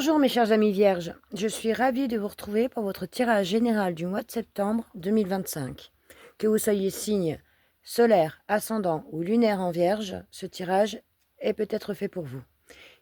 Bonjour mes chers amis vierges, je suis ravie de vous retrouver pour votre tirage général du mois de septembre 2025. Que vous soyez signe solaire, ascendant ou lunaire en vierge, ce tirage est peut-être fait pour vous.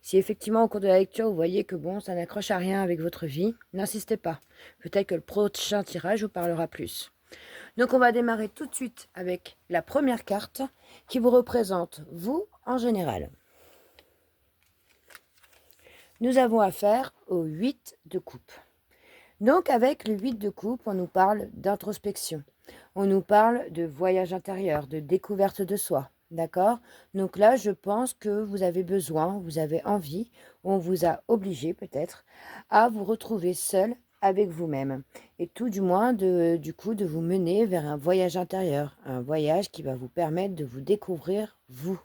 Si effectivement au cours de la lecture vous voyez que ça n'accroche à rien avec votre vie, n'insistez pas. Peut-être que le prochain tirage vous parlera plus. Donc on va démarrer tout de suite avec la première carte qui vous représente vous en général. Nous avons affaire au 8 de coupe. Donc avec le 8 de coupe, on nous parle d'introspection. On nous parle de voyage intérieur, de découverte de soi. D'accord? Donc là, je pense que vous avez besoin, vous avez envie, on vous a obligé peut-être à vous retrouver seul avec vous-même. Et tout du moins, du coup, de vous mener vers un voyage intérieur. Un voyage qui va vous permettre de vous découvrir vous.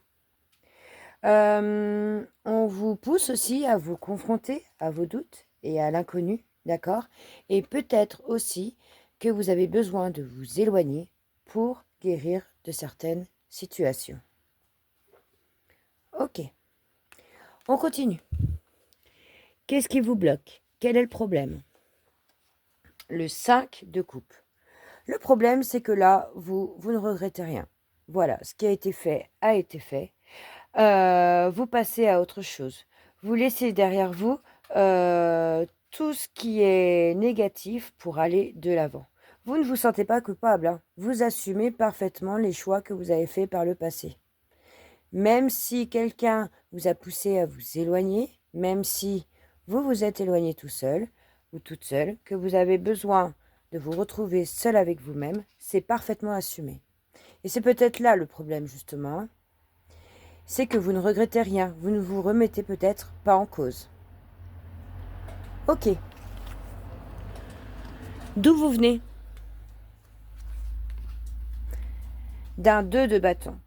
On vous pousse aussi à vous confronter à vos doutes et à l'inconnu, d'accord? Et peut-être aussi que vous avez besoin de vous éloigner pour guérir de certaines situations. Ok, on continue. Qu'est-ce qui vous bloque? Quel est le problème? Le 5 de coupe. Le problème, c'est que là, vous ne regrettez rien. Voilà, ce qui a été fait a été fait. Vous passez à autre chose. Vous laissez derrière vous tout ce qui est négatif pour aller de l'avant. Vous ne vous sentez pas coupable, hein. Vous assumez parfaitement les choix que vous avez faits par le passé. Même si quelqu'un vous a poussé à vous éloigner, même si vous vous êtes éloigné tout seul ou toute seule, que vous avez besoin de vous retrouver seul avec vous-même, c'est parfaitement assumé. Et c'est peut-être là le problème, justement, c'est que vous ne regrettez rien, vous ne vous remettez peut-être pas en cause. Ok. D'où vous venez? D'un 2 de bâton.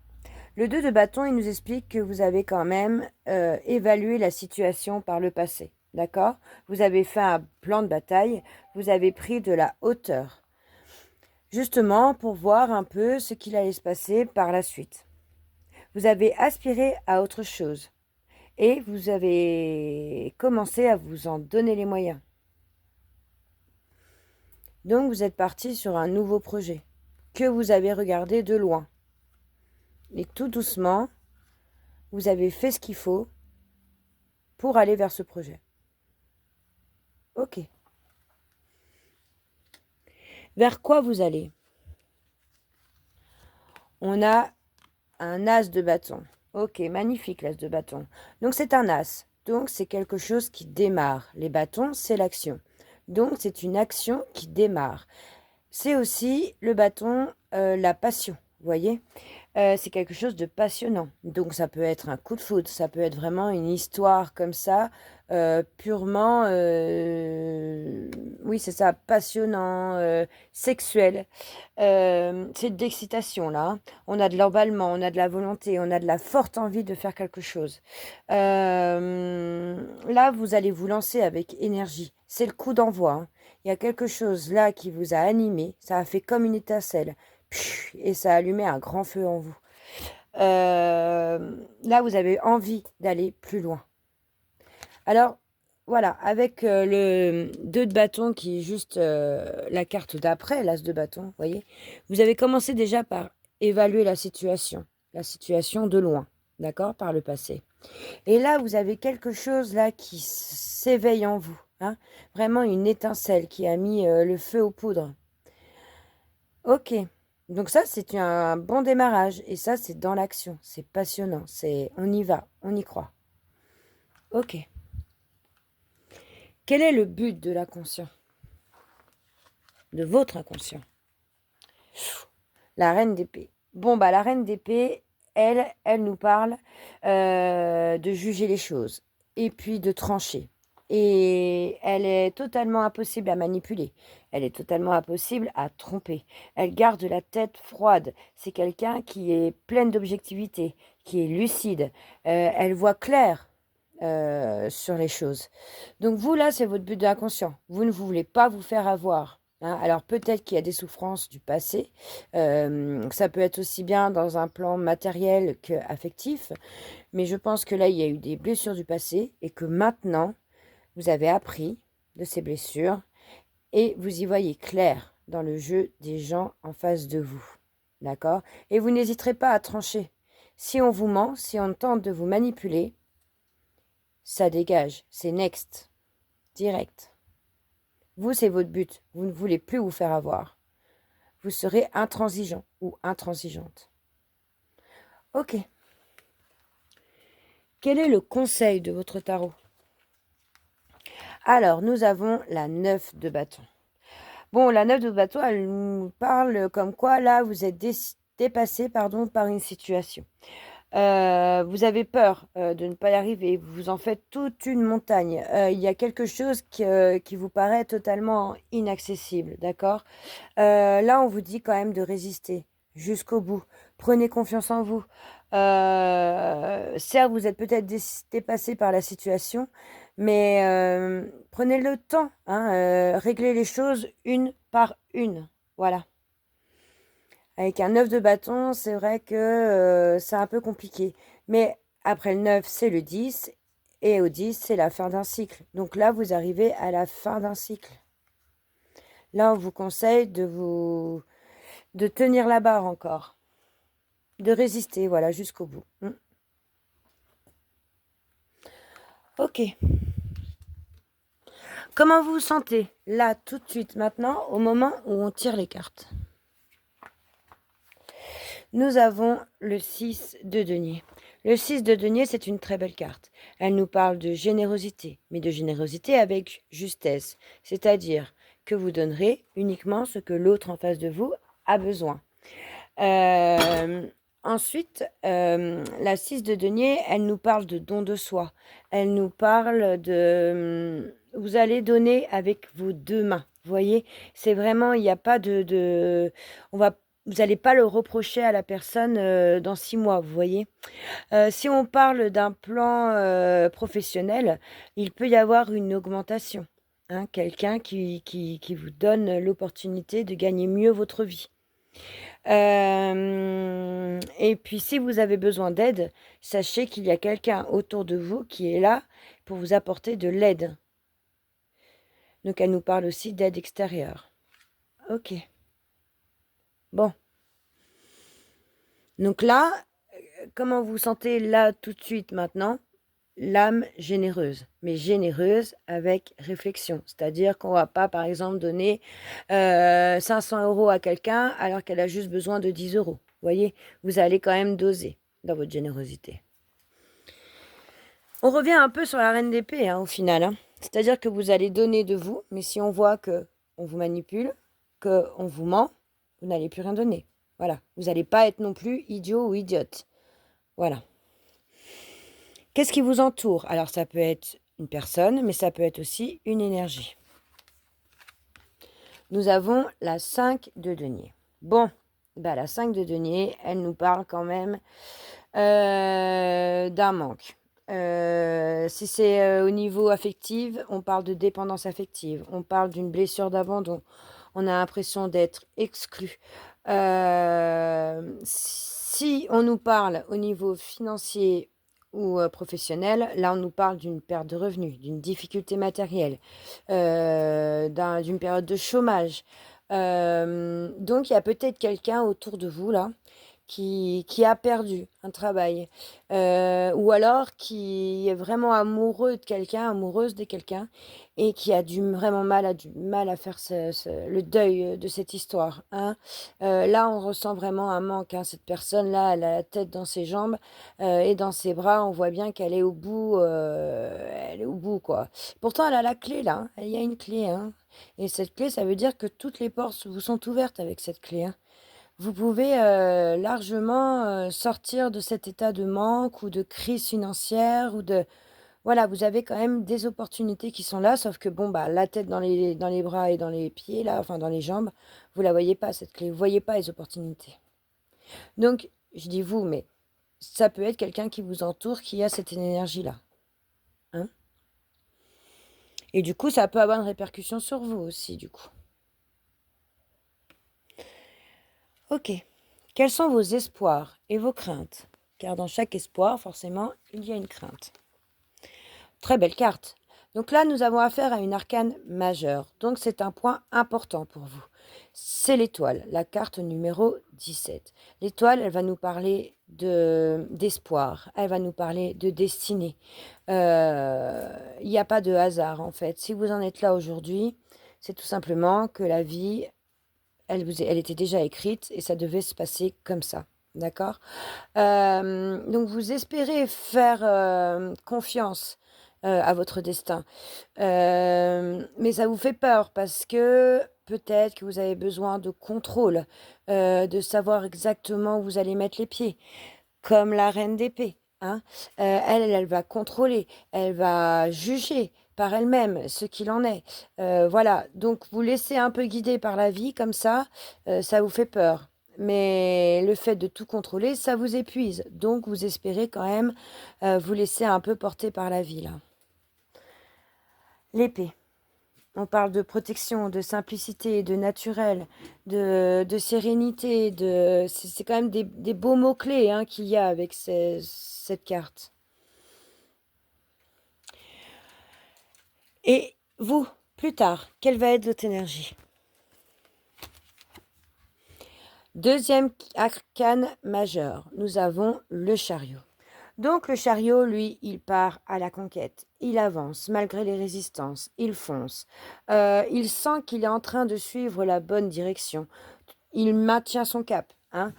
Le 2 de bâton, il nous explique que vous avez quand même évalué la situation par le passé. D'accord? Vous avez fait un plan de bataille, vous avez pris de la hauteur. Justement pour voir un peu ce qu'il allait se passer par la suite. Vous avez aspiré à autre chose. Et vous avez commencé à vous en donner les moyens. Donc vous êtes parti sur un nouveau projet que vous avez regardé de loin. Et tout doucement, vous avez fait ce qu'il faut pour aller vers ce projet. Ok. Vers quoi vous allez? On a un as de bâton. Ok, magnifique l'as de bâton. Donc c'est un as. Donc c'est quelque chose qui démarre. Les bâtons, c'est l'action. Donc c'est une action qui démarre. C'est aussi le bâton, la passion, vous voyez? C'est quelque chose de passionnant. Donc ça peut être un coup de foudre, ça peut être vraiment une histoire comme ça, purement, oui c'est ça, passionnant, sexuel. C'est d'excitation là, hein. On a de l'emballement, on a de la volonté, on a de la forte envie de faire quelque chose. Là, vous allez vous lancer avec énergie. C'est le coup d'envoi, hein. Il y a quelque chose là qui vous a animé, ça a fait comme une étincelle. Et ça a allumé un grand feu en vous. Là, vous avez envie d'aller plus loin. Alors, voilà, avec le 2 de bâton qui est juste la carte d'après, l'as de bâton, vous voyez, vous avez commencé déjà par évaluer la situation de loin, d'accord, par le passé. Et là, vous avez quelque chose là qui s'éveille en vous, hein, vraiment une étincelle qui a mis le feu aux poudres. Ok, donc ça, c'est un bon démarrage. Et ça, c'est dans l'action. C'est passionnant. On y va, on y croit. Ok. Quel est le but de l'inconscient? De votre inconscient? La reine d'épée. Bon, bah, la reine d'épée, elle nous parle de juger les choses. Et puis de trancher. Et elle est totalement impossible à manipuler. Elle est totalement impossible à tromper. Elle garde la tête froide. C'est quelqu'un qui est pleine d'objectivité, qui est lucide. Elle voit clair sur les choses. Donc vous, là, c'est votre but de l'inconscient. Vous ne voulez pas vous faire avoir, hein. Alors peut-être qu'il y a des souffrances du passé. Ça peut être aussi bien dans un plan matériel qu'affectif. Mais je pense que là, il y a eu des blessures du passé et que maintenant, Vous avez appris de ces blessures et vous y voyez clair dans le jeu des gens en face de vous. D'accord? Et vous n'hésiterez pas à trancher. Si on vous ment, si on tente de vous manipuler, ça dégage. C'est next. Direct. Vous, c'est votre but. Vous ne voulez plus vous faire avoir. Vous serez intransigeant ou intransigeante. Ok. Quel est le conseil de votre tarot? Alors, nous avons la 9 de bâton. Bon, la 9 de bâton, elle nous parle comme quoi, là, vous êtes dépassé par une situation. Vous avez peur de ne pas y arriver, vous en faites toute une montagne. Il y a quelque chose qui vous paraît totalement inaccessible, d'accord? Là, on vous dit quand même de résister jusqu'au bout. Prenez confiance en vous. Certes, vous êtes peut-être dépassé par la situation, mais prenez le temps, hein, réglez les choses une par une. Voilà. Avec un 9 de bâton, c'est vrai que c'est un peu compliqué. Mais après le 9, c'est le 10. Et au 10, c'est la fin d'un cycle. Donc là, vous arrivez à la fin d'un cycle. Là, on vous conseille de tenir la barre encore. De résister, voilà, jusqu'au bout. Ok. Comment vous vous sentez là, tout de suite, maintenant, au moment où on tire les cartes? Nous avons le 6 de denier. Le 6 de denier, c'est une très belle carte. Elle nous parle de générosité, mais de générosité avec justesse. C'est-à-dire que vous donnerez uniquement ce que l'autre en face de vous a besoin. Ensuite, la 6 de denier, elle nous parle de don de soi. Elle nous parle de... Vous allez donner avec vos deux mains. Vous voyez, c'est vraiment, il n'y a pas vous n'allez pas le reprocher à la personne dans 6 mois, vous voyez. Si on parle d'un plan professionnel, il peut y avoir une augmentation. Hein, quelqu'un qui vous donne l'opportunité de gagner mieux votre vie. Et puis, si vous avez besoin d'aide, sachez qu'il y a quelqu'un autour de vous qui est là pour vous apporter de l'aide. Donc, elle nous parle aussi d'aide extérieure. Ok. Bon. Donc là, comment vous sentez là tout de suite maintenant? L'âme généreuse, mais généreuse avec réflexion. C'est-à-dire qu'on ne va pas, par exemple, donner 500 € à quelqu'un alors qu'elle a juste besoin de 10 euros. Vous voyez, vous allez quand même doser dans votre générosité. On revient un peu sur la reine d'épée, au final. C'est-à-dire que vous allez donner de vous, mais si on voit qu'on vous manipule, qu'on vous ment, vous n'allez plus rien donner. Voilà, vous n'allez pas être non plus idiot ou idiote. Voilà. Qu'est-ce qui vous entoure? Alors, ça peut être une personne, mais ça peut être aussi une énergie. Nous avons la 5 de denier. Bon, la 5 de denier, elle nous parle quand même d'un manque. Si c'est au niveau affectif, on parle de dépendance affective. On parle d'une blessure d'abandon. On a l'impression d'être exclu. Si on nous parle au niveau financier ou professionnel, là on nous parle d'une perte de revenus, d'une difficulté matérielle, d'une période de chômage. Donc il y a peut-être quelqu'un autour de vous là qui a perdu un travail, ou alors qui est vraiment amoureux de quelqu'un, amoureuse de quelqu'un, et qui a vraiment mal à faire le deuil de cette histoire. Là, on ressent vraiment un manque. Cette personne-là, elle a la tête dans ses jambes et dans ses bras. On voit bien qu'elle est au bout. Elle est au bout, quoi. Pourtant, elle a la clé, là. Il y a une clé. Et cette clé, ça veut dire que toutes les portes vous sont ouvertes avec cette clé. Vous pouvez largement sortir de cet état de manque ou de crise financière ou de... Voilà, vous avez quand même des opportunités qui sont là, sauf que bon, la tête dans les bras et dans les pieds, là, enfin dans les jambes, vous la voyez pas, cette clé, vous voyez pas les opportunités. Donc, je dis vous, mais ça peut être quelqu'un qui vous entoure, qui a cette énergie-là. Et du coup, ça peut avoir une répercussion sur vous aussi, du coup. Ok. Quels sont vos espoirs et vos craintes? Car dans chaque espoir, forcément, il y a une crainte. Très belle carte. Donc là, nous avons affaire à une arcane majeure. Donc c'est un point important pour vous. C'est l'étoile, la carte numéro 17. L'étoile, elle va nous parler d'espoir, elle va nous parler de destinée. Il n'y a pas de hasard en fait. Si vous en êtes là aujourd'hui, c'est tout simplement que la vie, elle était déjà écrite et ça devait se passer comme ça. D'accord. Donc vous espérez faire confiance à votre destin. Mais ça vous fait peur parce que peut-être que vous avez besoin de contrôle, de savoir exactement où vous allez mettre les pieds, comme la reine d'épée. Hein. Elle va contrôler, elle va juger par elle-même ce qu'il en est. Voilà, donc vous laissez un peu guider par la vie comme ça vous fait peur. Mais le fait de tout contrôler, ça vous épuise. Donc vous espérez quand même vous laisser un peu porter par la vie là. L'épée. On parle de protection, de simplicité, de naturel, de sérénité. C'est quand même des beaux mots-clés hein, qu'il y a avec cette carte. Et vous, plus tard, quelle va être votre énergie? Deuxième arcane majeur, nous avons le chariot. Donc le chariot, lui, il part à la conquête. Il avance malgré les résistances. Il fonce. Il sent qu'il est en train de suivre la bonne direction. Il maintient son cap. Hein.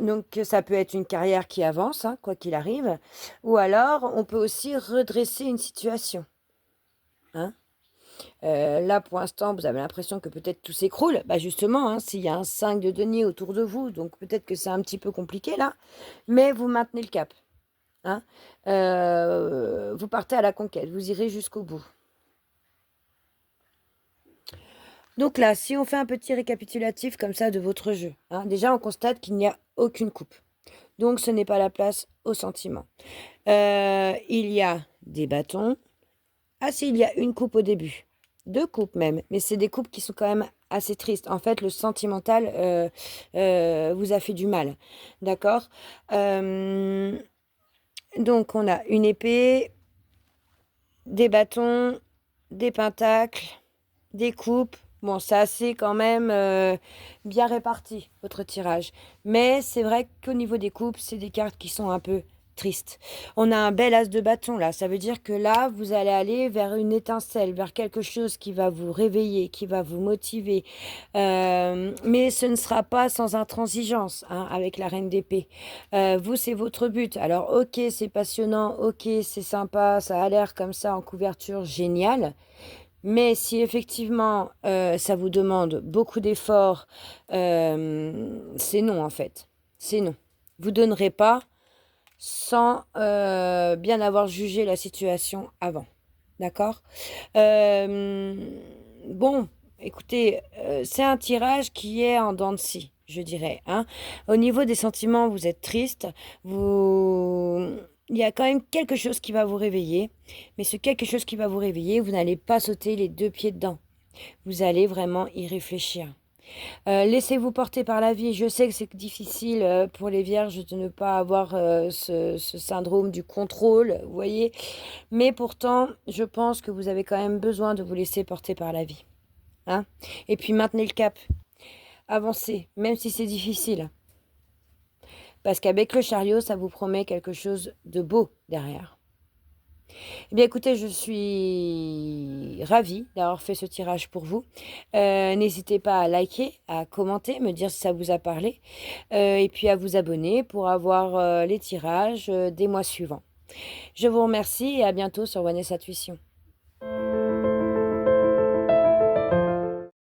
Donc ça peut être une carrière qui avance, hein, quoi qu'il arrive. Ou alors, on peut aussi redresser une situation. Hein. Là, pour l'instant, vous avez l'impression que peut-être tout s'écroule. Bah justement, hein, s'il y a un 5 de denier autour de vous, donc peut-être que c'est un petit peu compliqué là, mais vous maintenez le cap. Hein. Vous partez à la conquête, vous irez jusqu'au bout. Donc là, si on fait un petit récapitulatif comme ça de votre jeu, hein, déjà on constate qu'il n'y a aucune coupe. Donc ce n'est pas la place au sentiment. Il y a des bâtons. Ah si, il y a une coupe au début. 2 coupes même, mais c'est des coupes qui sont quand même assez tristes. En fait, le sentimental vous a fait du mal. D'accord. Donc on a une épée, des bâtons, des pentacles, des coupes. Bon, c'est assez quand même bien réparti, votre tirage. Mais c'est vrai qu'au niveau des coupes, c'est des cartes qui sont un peu tristes. On a un bel as de bâton là. Ça veut dire que là, vous allez aller vers une étincelle, vers quelque chose qui va vous réveiller, qui va vous motiver. Mais ce ne sera pas sans intransigeance hein, avec la reine d'épée. Vous, c'est votre but. Alors, ok, c'est passionnant, ok, c'est sympa, ça a l'air comme ça en couverture, génial. Mais si effectivement ça vous demande beaucoup d'efforts, c'est non en fait. C'est non. Vous ne donnerez pas sans bien avoir jugé la situation avant. D'accord. Bon, écoutez, c'est un tirage qui est en dents de scie, je dirais. Hein. Au niveau des sentiments, vous êtes triste. Il y a quand même quelque chose qui va vous réveiller. Mais ce quelque chose qui va vous réveiller, vous n'allez pas sauter les 2 pieds dedans. Vous allez vraiment y réfléchir. Laissez-vous porter par la vie. Je sais que c'est difficile pour les vierges de ne pas avoir ce syndrome du contrôle, vous voyez. Mais pourtant, je pense que vous avez quand même besoin de vous laisser porter par la vie. Hein. Et puis maintenez le cap. Avancez, même si c'est difficile. Parce qu'avec le chariot, ça vous promet quelque chose de beau derrière. Eh bien, écoutez, je suis ravie d'avoir fait ce tirage pour vous. N'hésitez pas à liker, à commenter, me dire si ça vous a parlé, et puis à vous abonner pour avoir les tirages des mois suivants. Je vous remercie et à bientôt sur Vanessa Tuition.